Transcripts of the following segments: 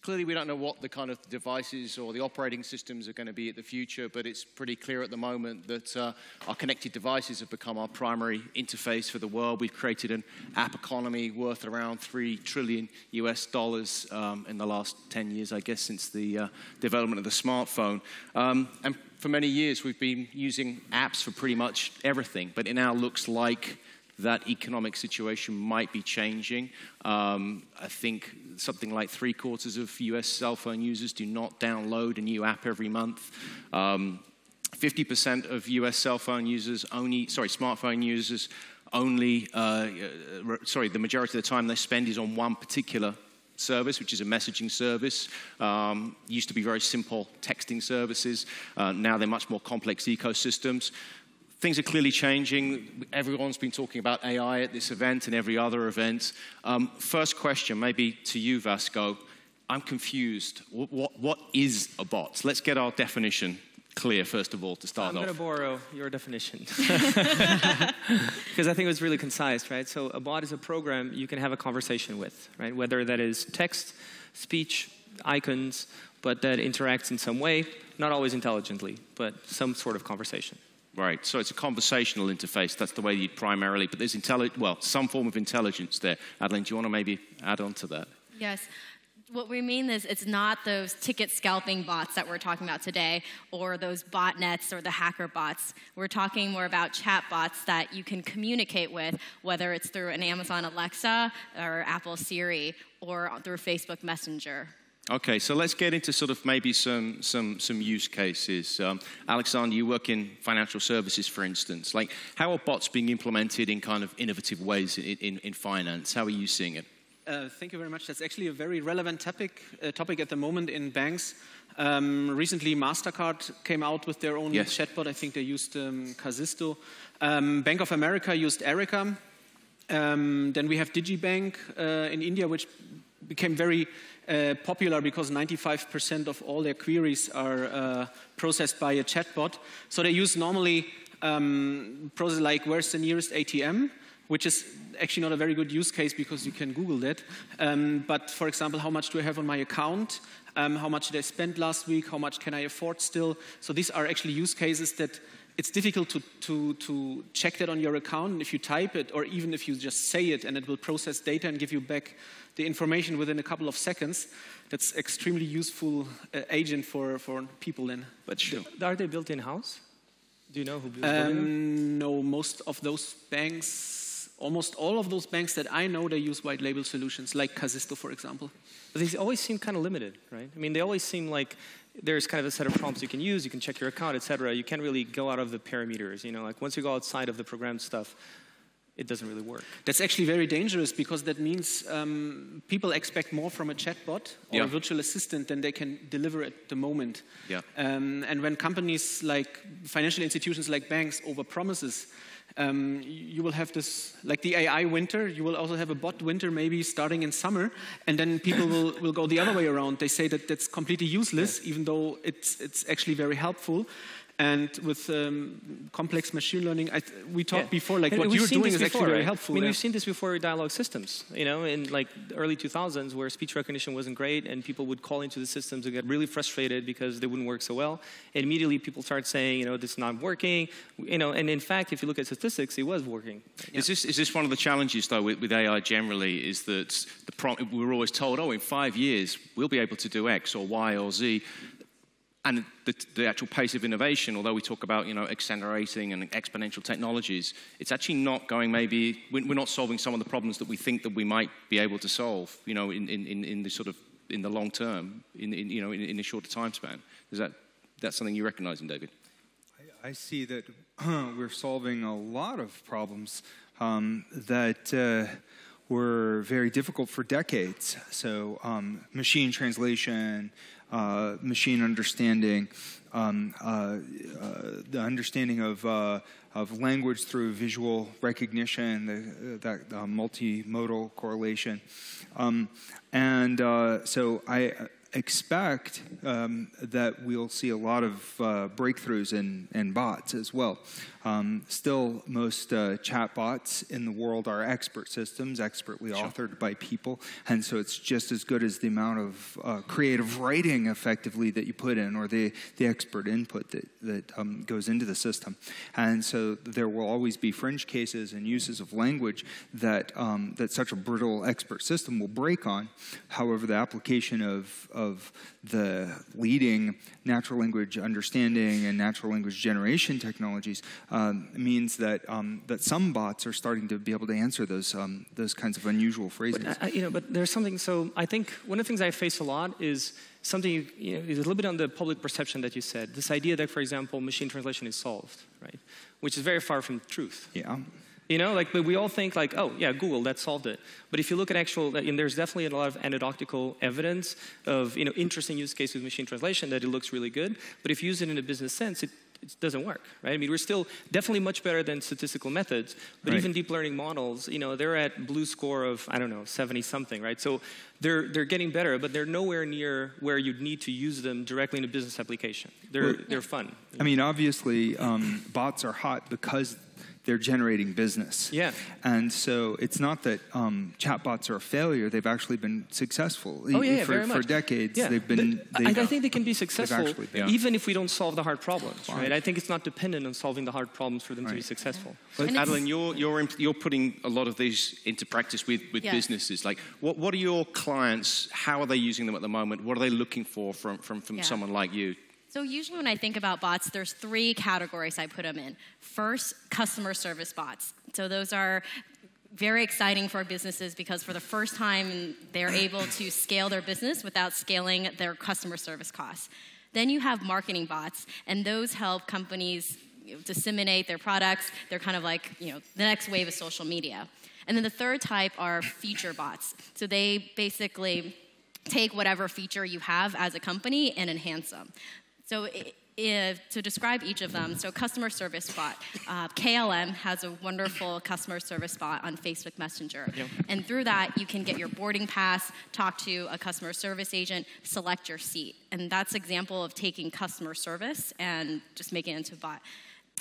Clearly, we don't know what the kind of devices or the operating systems are going to be at the future, but it's pretty clear at the moment that our connected devices have become our primary interface for the world. We've created an app economy worth around $3 trillion in the last 10 years, I guess, since the development of the smartphone. And for many years, we've been using apps for pretty much everything, but it now looks like that economic situation might be changing. I think something like 3/4 of US cell phone users do not download a new app every month. 50% of US smartphone users only, the majority of the time they spend is on one particular service, which is a messaging service. Used to be very simple texting services. Now they're much more complex ecosystems. Things are clearly changing. Everyone's been talking about AI at this event and every other event. First question, maybe to you, Vasco. I'm confused. What is a bot? Let's get our definition clear, first of all, to start off. I'm going to borrow your definition. Because I think it was really concise, right? So a bot is a program you can have a conversation with, right? Whether that is text, speech, icons, but that interacts in some way, not always intelligently, but some sort of conversation. Right, so it's a conversational interface. That's the way you'd primarily, but there's some form of intelligence there. Adeline, do you want to maybe add on to that? Yes. What we mean is it's not those ticket scalping bots that we're talking about today, or those botnets or the hacker bots. We're talking more about chat bots that you can communicate with, whether it's through an Amazon Alexa or Apple Siri or through Facebook Messenger. Okay, so let's get into sort of maybe some use cases. Alexander, you work in financial services, for instance. Like, how are bots being implemented in kind of innovative ways in finance? How are you seeing it? Thank you very much. That's actually a very relevant topic at the moment in banks. Recently, MasterCard came out with their own chatbot. I think they used Casisto. Bank of America used Erica. Then we have Digibank in India, which became very popular because 95% of all their queries are processed by a chatbot. So they use normally process like, where's the nearest ATM? Which is actually not a very good use case because you can Google that. But for example, how much do I have on my account? How much did I spend last week? How much can I afford still? So these are actually use cases that it's difficult to check that on your account. And if you type it, or even if you just say it, and it will process data and give you back the information within a couple of seconds, that's extremely useful agent for people then. But sure. Are they built in-house? Do you know who built them? No, most of those banks, almost all of those banks that I know, they use white label solutions, like Casisto, for example. But they always seem kind of limited, right? I mean, they always seem like there's kind of a set of prompts you can use, you can check your account, etc. You can't really go out of the parameters, you know, like once you go outside of the programmed stuff, it doesn't really work. That's actually very dangerous because that means people expect more from a chatbot or a virtual assistant than they can deliver at the moment. Yeah. And when companies like financial institutions like banks overpromises, you will have this, like the AI winter, you will also have a bot winter maybe starting in summer, and then people will go the other way around. They say that that's completely useless, even though it's actually very helpful. And with complex machine learning, we talked before, like what you're doing is actually very helpful. I mean, we've seen this before with dialogue systems, you know, in like the early 2000s where speech recognition wasn't great and people would call into the systems and get really frustrated because they wouldn't work so well. And immediately people start saying, you know, this is not working, you know, and in fact, if you look at statistics, it was working. Yeah. Is this one of the challenges, though, with AI generally, is that we're always told, oh, in 5 years, we'll be able to do X or Y or Z. And the actual pace of innovation, although we talk about, you know, accelerating and exponential technologies, it's actually not going we're not solving some of the problems that we think that we might be able to solve, you know, in the sort of, in the long term, in a shorter time span. That's something you recognize in, David? I see that we're solving a lot of problems that were very difficult for decades. So machine translation, machine understanding, the understanding of language through visual recognition, that multimodal correlation. So expect that we'll see a lot of breakthroughs in bots as well. Still, most chatbots in the world are expert systems, expertly authored by people, and so it's just as good as the amount of creative writing, effectively, that you put in, or the expert input that goes into the system. And so there will always be fringe cases and uses of language that such a brittle expert system will break on. However, the application of the leading natural language understanding and natural language generation technologies means that that some bots are starting to be able to answer those kinds of unusual phrases. But there's something. So I think one of the things I face a lot is something is a little bit on the public perception that you said. This idea that, for example, machine translation is solved, right? Which is very far from the truth. Yeah. But we all think like, oh, yeah, Google, that solved it. But if you look at and there's definitely a lot of anecdotal evidence of, interesting use cases with machine translation that it looks really good. But if you use it in a business sense, it doesn't work, right? I mean, we're still definitely much better than statistical methods, but even deep learning models, they're at blue score of, 70-something, right? So they're getting better, but they're nowhere near where you'd need to use them directly in a business application. They're fun. I mean, obviously, bots are hot because they're generating business. Yeah. And so it's not that chatbots are a failure. They've actually been successful. Oh, yeah, very much. For decades, they've been... I think they can be successful even if we don't solve the hard problems, right? I think it's not dependent on solving the hard problems for them to be successful. But Adeline, you're putting a lot of these into practice with businesses. Like, what are your clients, how are they using them at the moment? What are they looking for from someone like you? So usually when I think about bots, there's 3 categories I put them in. First, customer service bots. So those are very exciting for businesses because for the first time, they're able to scale their business without scaling their customer service costs. Then you have marketing bots, and those help companies disseminate their products. They're kind of like, the next wave of social media. And then the third type are feature bots. So they basically take whatever feature you have as a company and enhance them. So to describe each of them, so customer service bot, KLM has a wonderful customer service bot on Facebook Messenger. Yep. And through that, you can get your boarding pass, talk to a customer service agent, select your seat. And that's an example of taking customer service and just making it into a bot.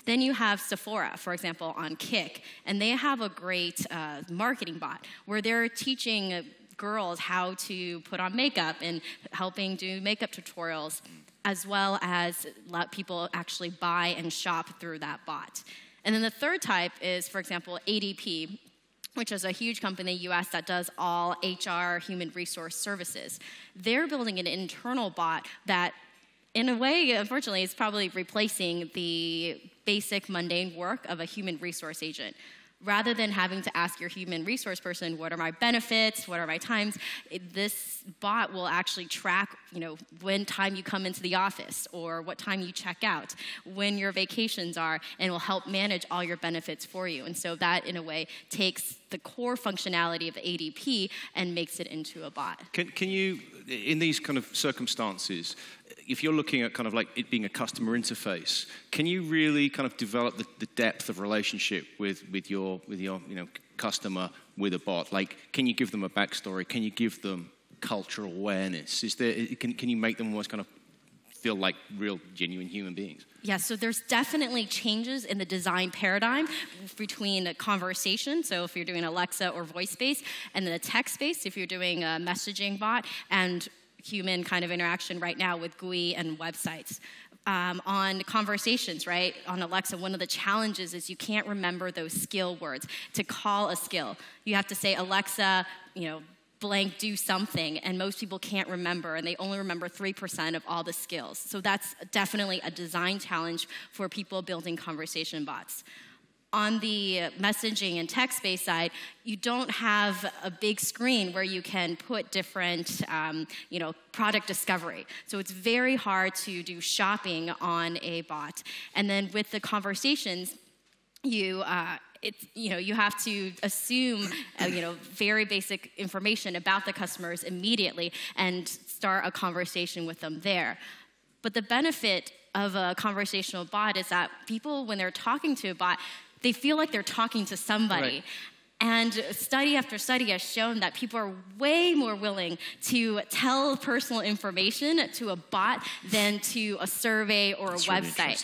Then you have Sephora, for example, on Kik, and they have a great marketing bot where they're teaching girls how to put on makeup and helping do makeup tutorials, as well as let people actually buy and shop through that bot. And then the third type is, for example, ADP, which is a huge company in the US that does all HR, human resource services. They're building an internal bot that, in a way, unfortunately, is probably replacing the basic mundane work of a human resource agent. Rather than having to ask your human resource person, what are my benefits, what are my times, this bot will actually track, when time you come into the office or what time you check out, when your vacations are, and will help manage all your benefits for you. And so that, in a way, takes the core functionality of ADP and makes it into a bot. Can you, in these kind of circumstances, if you're looking at kind of like it being a customer interface, can you really kind of develop the depth of relationship with your customer with a bot? Like, can you give them a backstory? Can you give them cultural awareness? Can you make them almost kind of feel like real, genuine human beings? Yeah, so there's definitely changes in the design paradigm between a conversation, so if you're doing Alexa or voice-based, and then a text-based, if you're doing a messaging bot, and human kind of interaction right now with GUI and websites. On conversations, right, on Alexa, one of the challenges is you can't remember those skill words. To call a skill, you have to say, Alexa, blank, do something, and most people can't remember, and they only remember 3% of all the skills. So that's definitely a design challenge for people building conversation bots. On the messaging and text-based side, you don't have a big screen where you can put different, product discovery. So it's very hard to do shopping on a bot. And then with the conversations, you have to assume, very basic information about the customers immediately and start a conversation with them there. But the benefit of a conversational bot is that people, when they're talking to a bot, they feel like they're talking to somebody. Right. And study after study has shown that people are way more willing to tell personal information to a bot than to a survey or a website.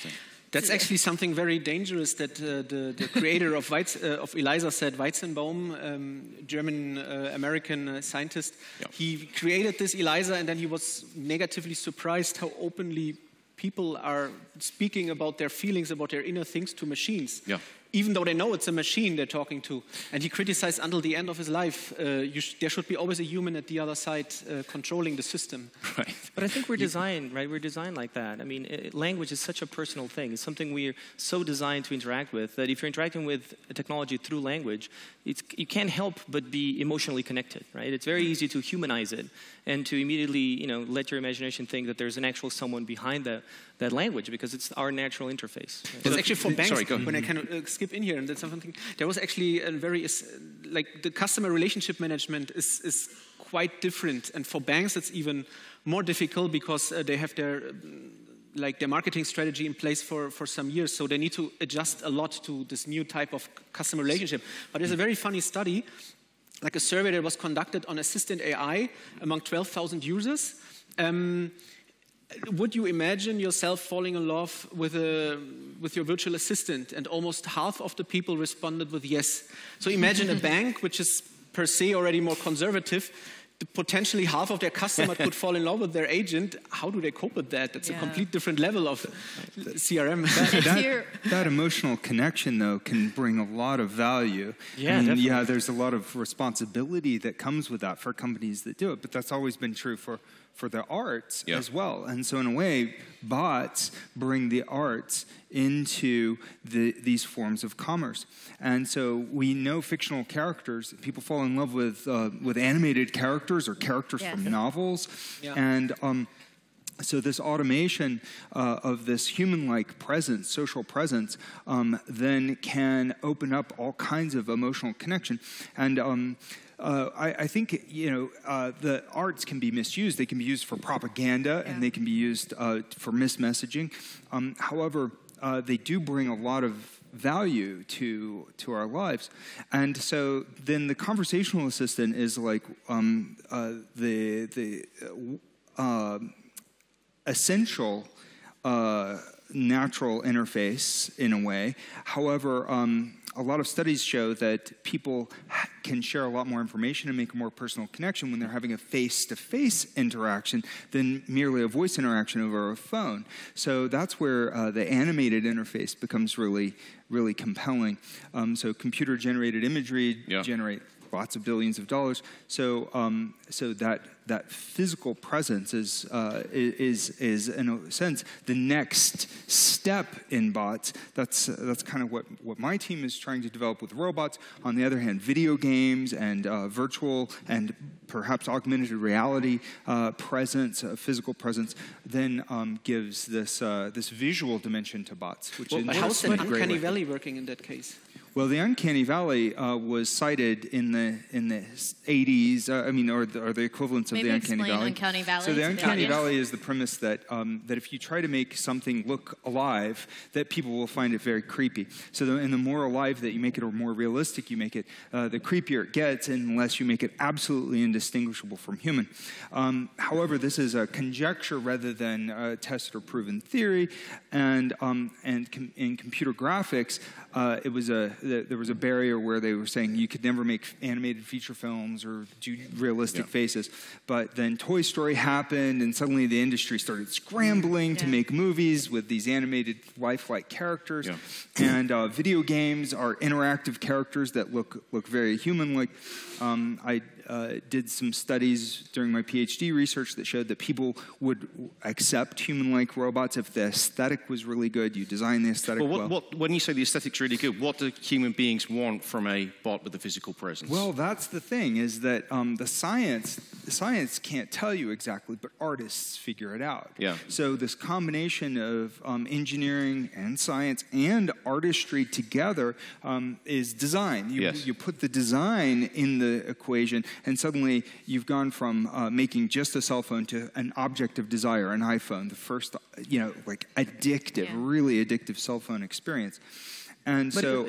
That's actually something very dangerous that the creator of ELIZA said, Weizenbaum, German-American scientist. Yep. He created this ELIZA, and then he was negatively surprised how openly people are speaking about their feelings, about their inner things to machines. Yeah. Even though they know it's a machine they're talking to. And he criticized until the end of his life, there should be always a human at the other side controlling the system. Right. But I think we're designed, right? We're designed like that. I mean, language is such a personal thing. It's something we're so designed to interact with that if you're interacting with a technology through language, you can't help but be emotionally connected, right? It's very easy to humanize it and to immediately, let your imagination think that there's an actual someone behind that language because it's our natural interface. Right? That's actually for banks, when I can skip in here, and that's something, there was actually a very, the customer relationship management is quite different. And for banks, it's even more difficult because they have their marketing strategy in place for some years. So they need to adjust a lot to this new type of customer relationship. But there's a very funny study, like a survey that was conducted on assistant AI among 12,000 users. Would you imagine yourself falling in love with your virtual assistant? And almost half of the people responded with yes. So imagine a bank, which is per se already more conservative, potentially half of their customers could fall in love with their agent. How do they cope with that? That's a complete different level of CRM. That emotional connection, though, can bring a lot of value. Yeah, definitely. There's a lot of responsibility that comes with that for companies that do it, but that's always been true for the arts as well. And so in a way, bots bring the arts into these forms of commerce. And so we know fictional characters. People fall in love with animated characters or characters from novels. Yeah. And so this automation of this human-like presence, social presence, then can open up all kinds of emotional connection. And I think the arts can be misused. They can be used for propaganda, and they can be used for mismessaging. However, they do bring a lot of value to our lives, and so then the conversational assistant is like the essential natural interface in a way. However, a lot of studies show that people can share a lot more information and make a more personal connection when they're having a face-to-face interaction than merely a voice interaction over a phone. So that's where the animated interface becomes really, really compelling. So computer-generated imagery generate lots of billions of dollars. So that physical presence is in a sense the next step in bots. That's kind of what my team is trying to develop with robots. On the other hand, video games and virtual and perhaps augmented reality presence, physical presence, then gives this visual dimension to bots. Which how's the uncanny valley working in that case? Well, the uncanny valley was cited in the 80s. Or the equivalents of the uncanny valley. Uncanny valley. So the uncanny valley is the premise that if you try to make something look alive, that people will find it very creepy. So the more alive that you make it, or more realistic you make it, the creepier it gets, unless you make it absolutely indistinguishable from human. However, this is a conjecture rather than a tested or proven theory, and in computer graphics, there was a barrier where they were saying you could never make animated feature films or do realistic faces. But then Toy Story happened, and suddenly the industry started scrambling to make movies with these animated lifelike characters. Yeah. And video games are interactive characters that look very human-like. I did some studies during my PhD research that showed that people would accept human-like robots if the aesthetic was really good. You design the aesthetic well. When you say the aesthetic's really good, what do human beings want from a bot with a physical presence? Well, that's the thing, is that the science can't tell you exactly, but artists figure it out. Yeah. So this combination of engineering and science and artistry together is design. You put the design in the equation, and suddenly you've gone from making just a cell phone to an object of desire, an iPhone, the first, addictive, really addictive cell phone experience. And but so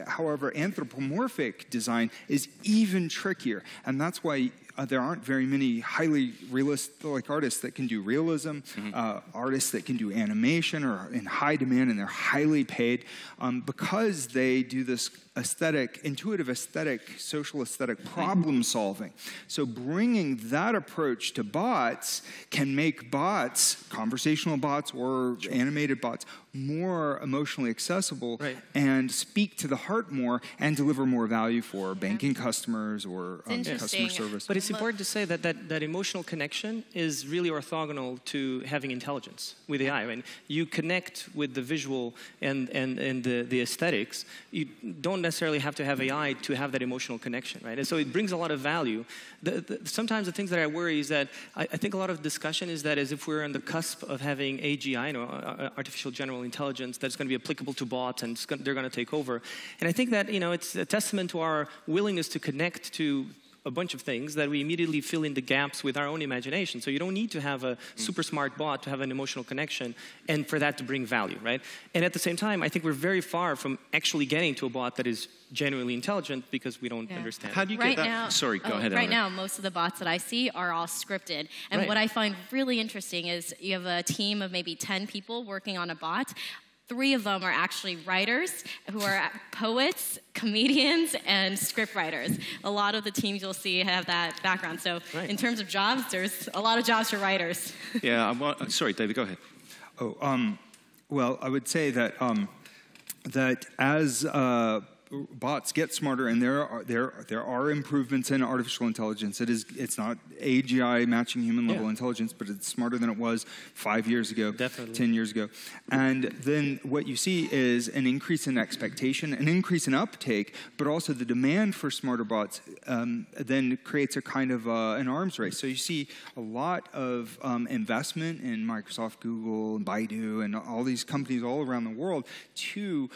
however, anthropomorphic design is even trickier. And that's why there aren't very many highly realistic artists that can do realism, artists that can do animation are in high demand and they're highly paid because they do this intuitive aesthetic, social aesthetic problem solving. So bringing that approach to bots can make bots, conversational bots or animated bots, more emotionally accessible and speak to the heart more and deliver more value for banking customers or customer service. But it's important to say that emotional connection is really orthogonal to having intelligence with AI. I mean, you connect with the visual and the aesthetics. You don't necessarily have to have AI to have that emotional connection, right? And so it brings a lot of value. Sometimes the things that I worry is that I think a lot of discussion is that as if we're on the cusp of having AGI, artificial general intelligence, that's going to be applicable to bots and they're going to take over. And I think that it's a testament to our willingness to connect to a bunch of things that we immediately fill in the gaps with our own imagination. So you don't need to have a super smart bot to have an emotional connection and for that to bring value, right? And at the same time, I think we're very far from actually getting to a bot that is genuinely intelligent because we don't understand. How do you get that? Now, Sorry, go ahead. Right now, most of the bots that I see are all scripted. And what I find really interesting is you have a team of maybe 10 people working on a bot. 3 of them are actually writers who are poets, comedians, and script writers. A lot of the teams you'll see have that background. So in terms of jobs, there's a lot of jobs for writers. Sorry, David, go ahead. Well, I would say that that as bots get smarter, and there are improvements in artificial intelligence. It's not AGI matching human level intelligence, but it's smarter than it was 5 years ago, 10 years ago. And then what you see is an increase in expectation, an increase in uptake, but also the demand for smarter bots then creates a kind of an arms race. So you see a lot of investment in Microsoft, Google, and Baidu, and all these companies all around the world to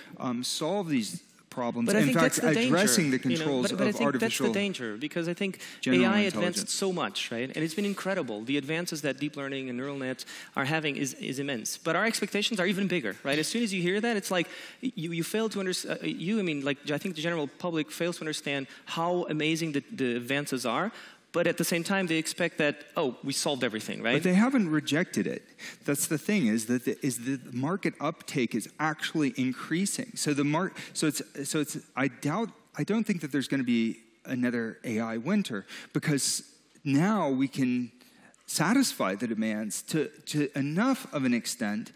solve these problems. But in fact, addressing the controls but I of think artificial that's the danger, because I think AI advanced so much, right? And it's been incredible. The advances that deep learning and neural nets are having is immense. But our expectations are even bigger, right? As soon as you hear that, it's like you fail to understand. I think the general public fails to understand how amazing the advances are. But at the same time, they expect that, we solved everything, right? But they haven't rejected it. That's the thing, is that the market uptake is actually increasing. So I don't think that there's going to be another AI winter, because now we can satisfy the demands to enough of an extent,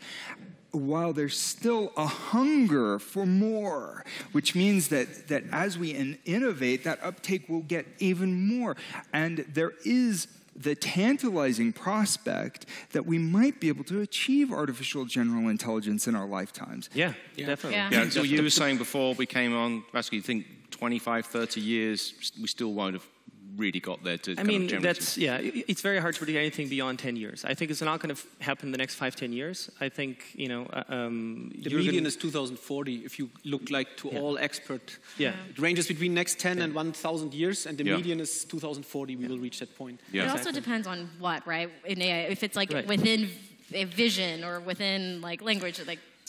while there's still a hunger for more, which means that as we innovate, that uptake will get even more. And there is the tantalizing prospect that we might be able to achieve artificial general intelligence in our lifetimes. Yeah, definitely. Yeah, so you were saying before we came on, basically you think 25, 30 years, we still won't have really got there to it's very hard to predict anything beyond 10 years. I think it's not going to happen in the next 5-10 years. I think, the median is 2040, if you look all expert. It ranges between next 10 and 1,000 years, and the median is 2040, we will reach that point. It also depends on what, right? In AI, if it's within a vision or within language,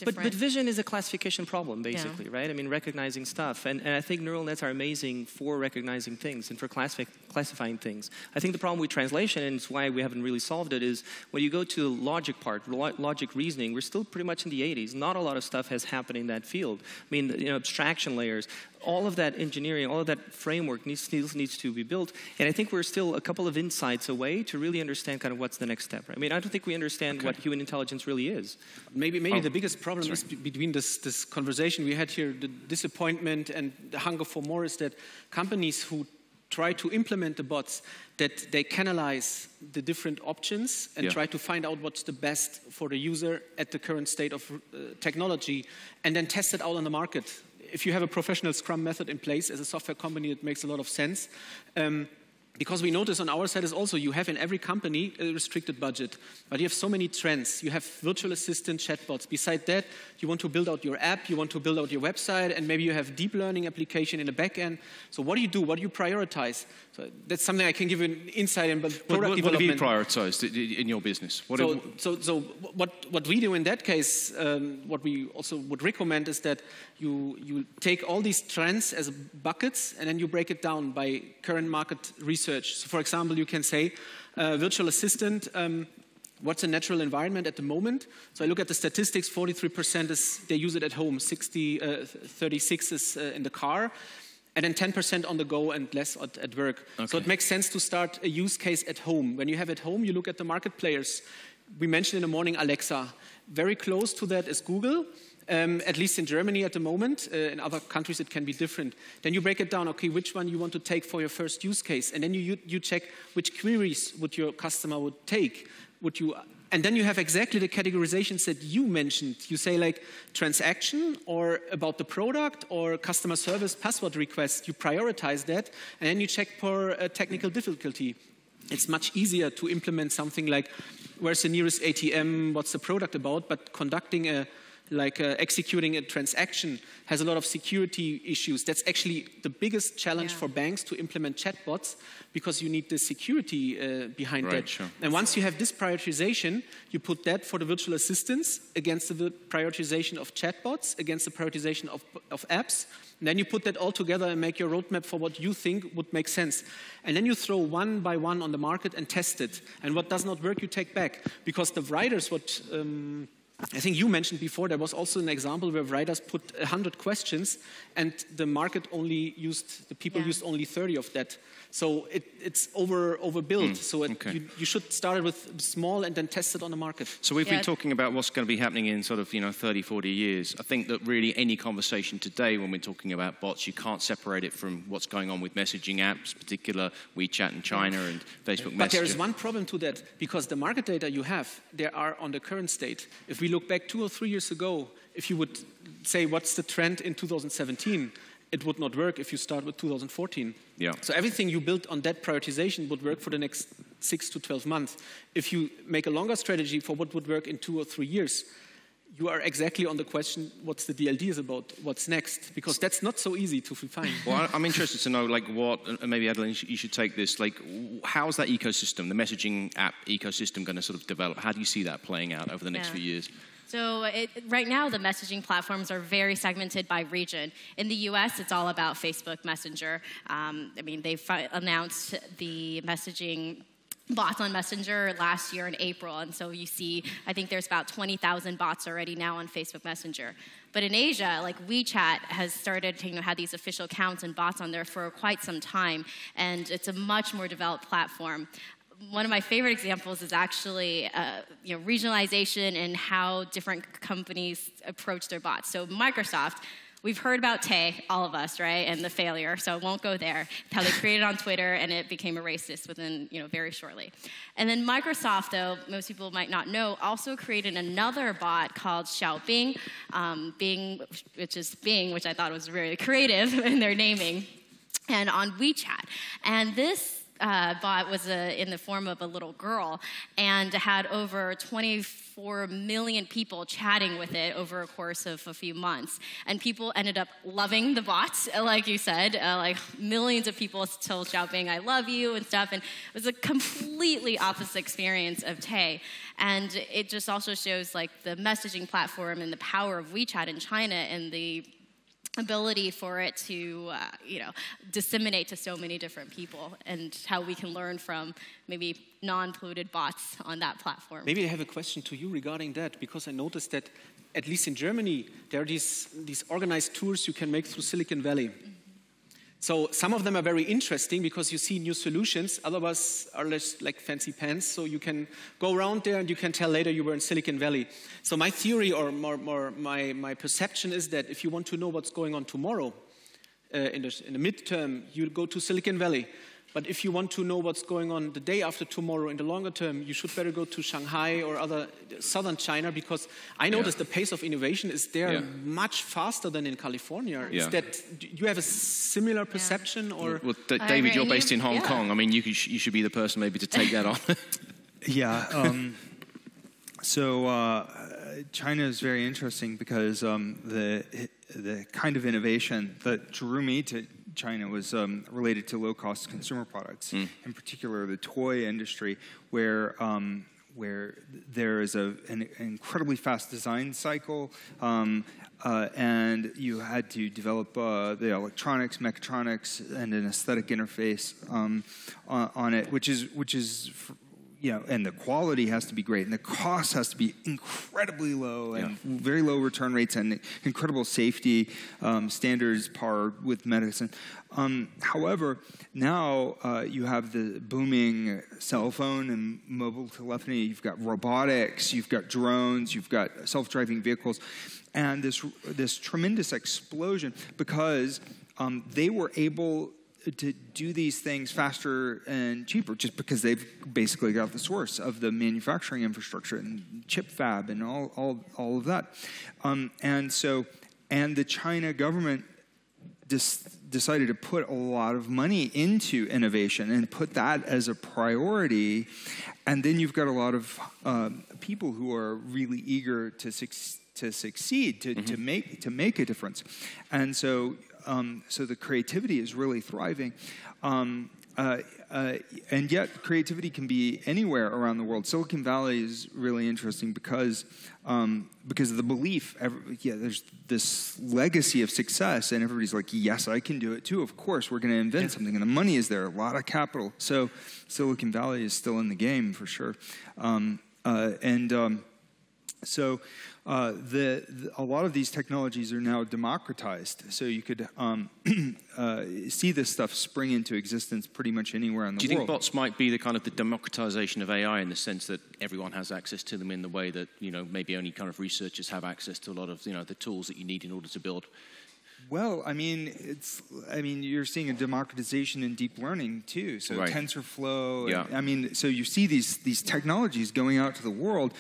But vision is a classification problem, basically, right? I mean, recognizing stuff. And I think neural nets are amazing for recognizing things and for classifying things. I think the problem with translation, and it's why we haven't really solved it, is when you go to the logic part, logic reasoning, we're still pretty much in the 80s. Not a lot of stuff has happened in that field. I mean, abstraction layers, all of that engineering, all of that framework needs to be built. And I think we're still a couple of insights away to really understand kind of what's the next step. Right? I mean, I don't think we understand what human intelligence really is. Maybe the biggest problem is between this conversation we had here, the disappointment and the hunger for more, is that companies who try to implement the bots, that they canalize the different options and try to find out what's the best for the user at the current state of technology, and then test it out on the market. If you have a professional Scrum method in place as a software company, it makes a lot of sense. because we notice on our side is also you have in every company a restricted budget, but you have so many trends. You have virtual assistant chatbots. Beside that, you want to build out your app, you want to build out your website, and maybe you have deep learning application in the back end. So what do you do? What do you prioritize? So that's something I can give you an insight in, but product development. What have you prioritized in your business? So what we do in that case, what we also would recommend is that you take all these trends as buckets and then you break it down by current market research. So for example, you can say, virtual assistant, what's a natural environment at the moment? So I look at the statistics, 43% is they use it at home, 36 is in the car, and then 10% on the go and less at work. Okay. So it makes sense to start a use case at home. When you have at home, you look at the market players. We mentioned in the morning Alexa. Very close to that is Google. At least in Germany at the moment. In other countries it can be different. Then you break it down, okay, which one you want to take for your first use case. And then you check which queries would your customer would take. And then you have exactly the categorizations that you mentioned. You say like transaction or about the product or customer service password request. You prioritize that and then you check for technical difficulty. It's much easier to implement something like where's the nearest ATM, what's the product about, but conducting executing a transaction has a lot of security issues. That's actually the biggest challenge for banks to implement chatbots because you need the security behind that. Sure. And once you have this prioritization, you put that for the virtual assistants against the prioritization of chatbots, against the prioritization of apps. And then you put that all together and make your roadmap for what you think would make sense. And then you throw one by one on the market and test it. And what does not work, you take back. Because the writers, I think you mentioned before, there was also an example where writers put 100 questions and the market used only 30 of that. So it's overbuilt. So you should start it with small and then test it on the market. So we've been talking about what's going to be happening in sort of 30, 40 years. I think that really any conversation today when we're talking about bots, you can't separate it from what's going on with messaging apps, particular WeChat in China and Facebook Messenger. But there is one problem to that, because the market data you have, they are on the current state. If we look back 2 or 3 years ago, if you would say what's the trend in 2017, it would not work if you start with 2014. Yeah. So everything you built on that prioritization would work for the next 6 to 12 months. If you make a longer strategy for what would work in 2 or 3 years, you are exactly on the question, what's the DLD is about, what's next? Because that's not so easy to find. Well, I'm interested to know, like, and maybe Adeline, you should take this, like, how's that ecosystem, the messaging app ecosystem going to sort of develop? How do you see that playing out over the next few years? So right now, the messaging platforms are very segmented by region. In the US, it's all about Facebook Messenger. They announced the messaging bots on Messenger last year in April. And so you see, I think there's about 20,000 bots already now on Facebook Messenger. But in Asia, like WeChat has started to have these official accounts and bots on there for quite some time. And it's a much more developed platform. One of my favorite examples is actually regionalization and how different companies approach their bots. So Microsoft, we've heard about Tay, all of us, right, and the failure, so I won't go there. How they created on Twitter, and it became a racist within, very shortly. And then Microsoft, though, most people might not know, also created another bot called Xiaobing, which I thought was very creative in their naming, and on WeChat. And this bot was in the form of a little girl and had over 24 million people chatting with it over a course of a few months. And people ended up loving the bots, like you said. Like millions of people told Xiaobing, I love you and stuff. And it was a completely opposite experience of Tay. And it just also shows like the messaging platform and the power of WeChat in China and the ability for it to, disseminate to so many different people, and how we can learn from maybe non-polluted bots on that platform. Maybe I have a question to you regarding that, because I noticed that, at least in Germany, there are these organized tours you can make through Silicon Valley. So some of them are very interesting because you see new solutions. Others are less like fancy pants. So you can go around there and you can tell later you were in Silicon Valley. So my theory, or more my perception, is that if you want to know what's going on tomorrow, in the midterm, you go to Silicon Valley. But if you want to know what's going on the day after tomorrow in the longer term, you should better go to Shanghai or other southern China, because I noticed the pace of innovation is there much faster than in California. Is that, do you have a similar perception? Or? Well, David, you're based in Hong Kong. I mean, you should be the person maybe to take that on. China is very interesting because the kind of innovation that drew me to China was related to low-cost consumer products, in particular the toy industry, where there is an incredibly fast design cycle, and you had to develop the electronics, mechatronics, and an aesthetic interface on it, which is and the quality has to be great, and the cost has to be incredibly low, and very low return rates, and incredible safety standards par with medicine. However, now you have the booming cell phone and mobile telephony. You've got robotics, you've got drones, you've got self-driving vehicles, and this tremendous explosion because they were able to do these things faster and cheaper, just because they've basically got the source of the manufacturing infrastructure and chip fab and all of that. And the China government decided to put a lot of money into innovation and put that as a priority. And then you've got a lot of people who are really eager to succeed, to make a difference. And so the creativity is really thriving. And yet creativity can be anywhere around the world. Silicon Valley is really interesting because of the belief. There's this legacy of success, and everybody's like, yes, I can do it too. Of course, we're going to invent something, and the money is there, a lot of capital. So Silicon Valley is still in the game for sure. A lot of these technologies are now democratized, so you could see this stuff spring into existence pretty much anywhere in the world. Do you think bots might be the kind of the democratization of AI in the sense that everyone has access to them in the way that maybe only kind of researchers have access to a lot of the tools that you need in order to build? Well, I mean, you're seeing a democratization in deep learning too. So TensorFlow. So you see these technologies going out to the world,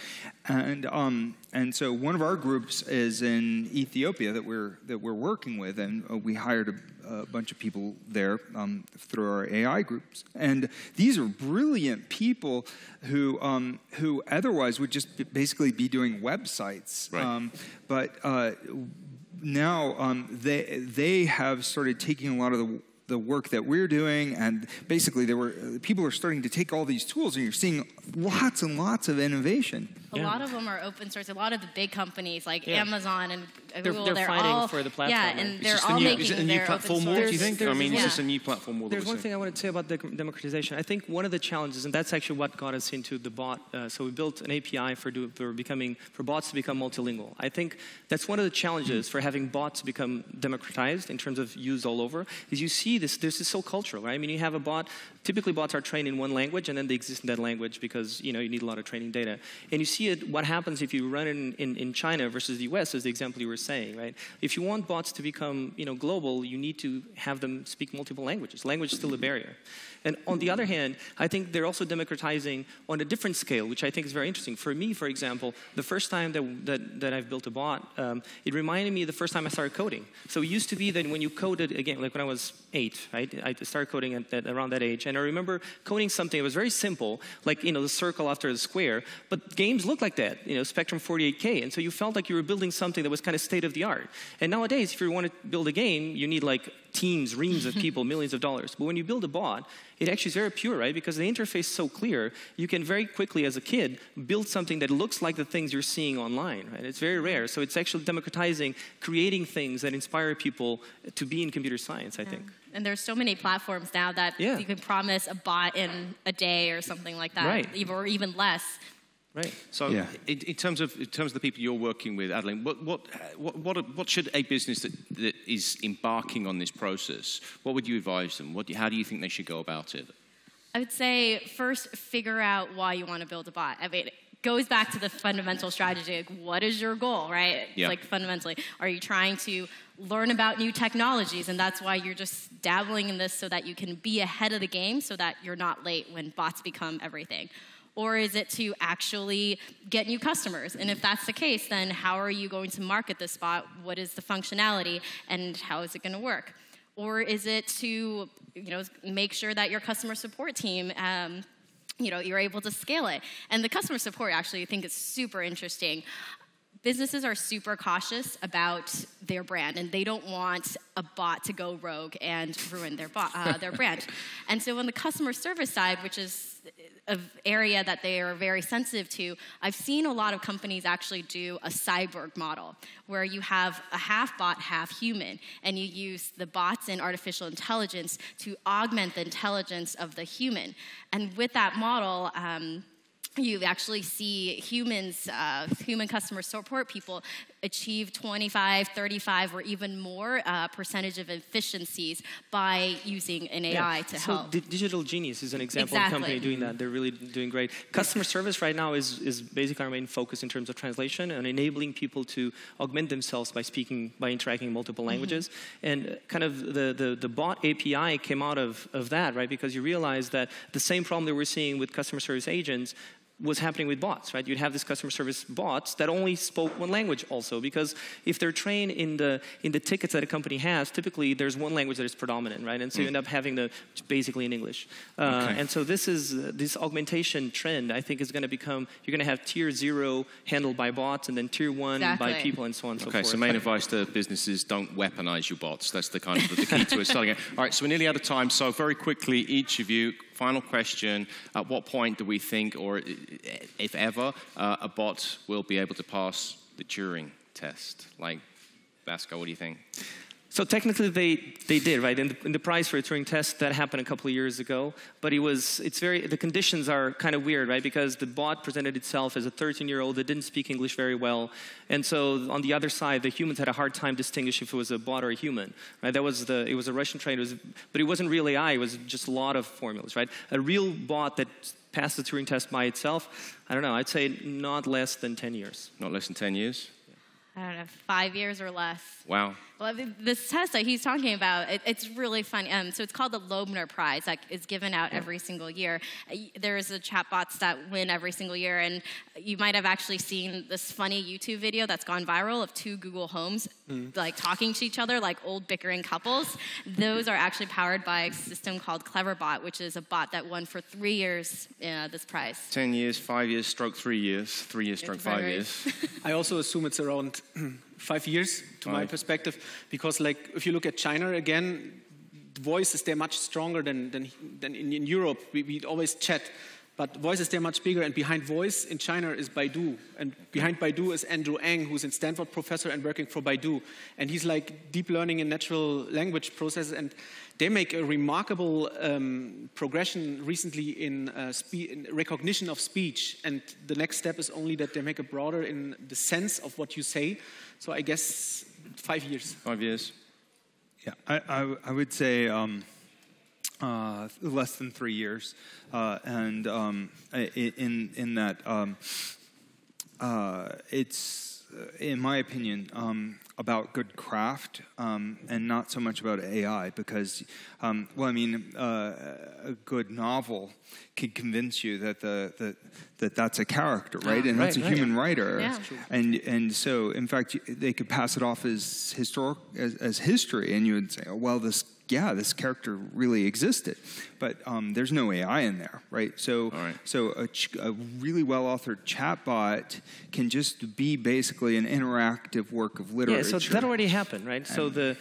and so one of our groups is in Ethiopia that we're working with, and we hired a bunch of people there through our AI groups, and these are brilliant people who otherwise would just basically be doing websites, but now they have started taking a lot of the work that we're doing, and basically people are starting to take all these tools, and you're seeing lots and lots of innovation. A lot of them are open source. A lot of the big companies like Amazon and Google, they're fighting all for the platform. Yeah, and they're all making Is it a new platform war, do you think? I mean, is this a new platform war? There's one thing I wanted to say about the democratization. I think one of the challenges, and that's actually what got us into the bot. So we built an API for bots to become multilingual. I think that's one of the challenges for having bots become democratized in terms of use all over. Is you see this is so cultural, right? I mean, you have a bot. Typically, bots are trained in one language, and then they exist in that language because you need a lot of training data. And you see what happens if you run it in China versus the US, as the example you were saying, right? If you want bots to become global, you need to have them speak multiple languages. Language is still a barrier. And on the other hand, I think they're also democratizing on a different scale, which I think is very interesting. For me, for example, the first time that I've built a bot, it reminded me of the first time I started coding. So it used to be that when you coded, again, like when I was 8, right? I started coding around that age. And I remember coding something that was very simple, like, the circle after the square. But games look like that, Spectrum 48K. And so you felt like you were building something that was kind of state of the art. And nowadays, if you want to build a game, you need like teams, reams of people, millions of dollars. But when you build a bot, it actually is very pure, right? Because the interface is so clear, you can very quickly, as a kid, build something that looks like the things you're seeing online, right? It's very rare. So it's actually democratizing, creating things that inspire people to be in computer science, I think. And there's so many platforms now that you can promise a bot in a day or something like that, or even less. Right. So, in terms of the people you're working with, Adeline, what should a business that is embarking on this process? What would you advise them? How do you think they should go about it? I would say first figure out why you want to build a bot. I mean, goes back to the fundamental strategy. Like, what is your goal, right? Yeah. Like, fundamentally, are you trying to learn about new technologies, and that's why you're just dabbling in this so that you can be ahead of the game so that you're not late when bots become everything? Or is it to actually get new customers? And if that's the case, then how are you going to market this bot? What is the functionality, and how is it going to work? Or is it to, make sure that your customer support team, you're able to scale it? And the customer support, actually, I think is super interesting. Businesses are super cautious about their brand, and they don't want a bot to go rogue and ruin their brand. And so on the customer service side, which is an area that they are very sensitive to, I've seen a lot of companies actually do a cyborg model, where you have a half bot, half human, and you use the bots and artificial intelligence to augment the intelligence of the human. And with that model, you actually see human customer support people achieve 25, 35, or even more percentage of efficiencies by using an AI to help. Digital Genius is an example of a company doing that. They're really doing great. Customer service right now is basically our main focus in terms of translation and enabling people to augment themselves by interacting in multiple languages. And kind of the bot API came out of that, right? Because you realize that the same problem that we're seeing with customer service agents was happening with bots, right? You'd have this customer service bots that only spoke one language also, because if they're trained in the tickets that a company has, typically there's one language that is predominant, right? And so you end up having basically in English. And so this augmentation trend, I think, is going to become, you're going to have tier 0 handled by bots, and then tier 1 by people, and so on and so forth. Okay, so main advice to businesses: don't weaponize your bots. That's the kind of the key to selling it. All right, so we're nearly out of time. So very quickly, each of you, final question: at what point do we think, or if ever, a bot will be able to pass the Turing test? Like, Vasco, what do you think? So technically, they did, right? In the prize for a Turing test, that happened a couple of years ago. But the conditions are kind of weird, right? Because the bot presented itself as a 13-year-old that didn't speak English very well. And so on the other side, the humans had a hard time distinguishing if it was a bot or a human, right? It was a Russian train, but it wasn't real AI. It was just a lot of formulas, right? A real bot that passed the Turing test by itself, I don't know, I'd say not less than 10 years. Not less than 10 years? I don't know, 5 years or less. Wow. Well, this test that he's talking about, it's really funny. So it's called the Loebner Prize, that is given out every single year. There's chatbots that win every single year, and you might have actually seen this funny YouTube video that's gone viral of 2 Google Homes like talking to each other like old bickering couples. Those are actually powered by a system called Cleverbot, which is a bot that won for 3 years this prize. 10 years, 5 years, stroke 3 years, 3 years, stroke 5 years. I also assume it's around 5 years, to my perspective, because like if you look at China again, the voice is there much stronger than in Europe. We always chat, but voice is there much bigger, and behind voice in China is Baidu, and behind Baidu is Andrew Ng, who's a Stanford professor and working for Baidu, and he's like deep learning and natural language processes, and they make a remarkable progression recently in recognition of speech, and the next step is only that they make it broader in the sense of what you say. So I guess 5 years. 5 years. Yeah, I would say less than 3 years, and in that it's, in my opinion, about good craft and not so much about AI, because, well, I mean, a good novel can convince you that that's a character, right? And that's a human writer. Yeah. And so, in fact, they could pass it off as history, and you would say, oh, well, this character really existed, but there's no AI in there, right? So, a really well-authored chatbot can just be basically an interactive work of literature. Yeah, so that already happened, right? So the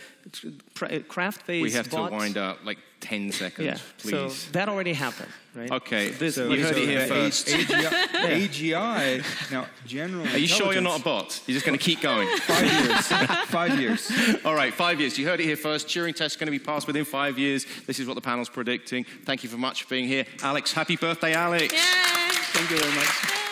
craft-based We have bots, to wind up like 10 seconds, please. So that already happened, right? Okay, you heard it here first. AGI, now, general Are you sure you're not a bot? You're just going to keep going? 5 years. 5 years. All right, 5 years. You heard it here first. Turing test is going to be passed within 5 years. This is what the panel's predicting. Thank you very much for being here. Alex, happy birthday, Alex. Yay! Thank you very much.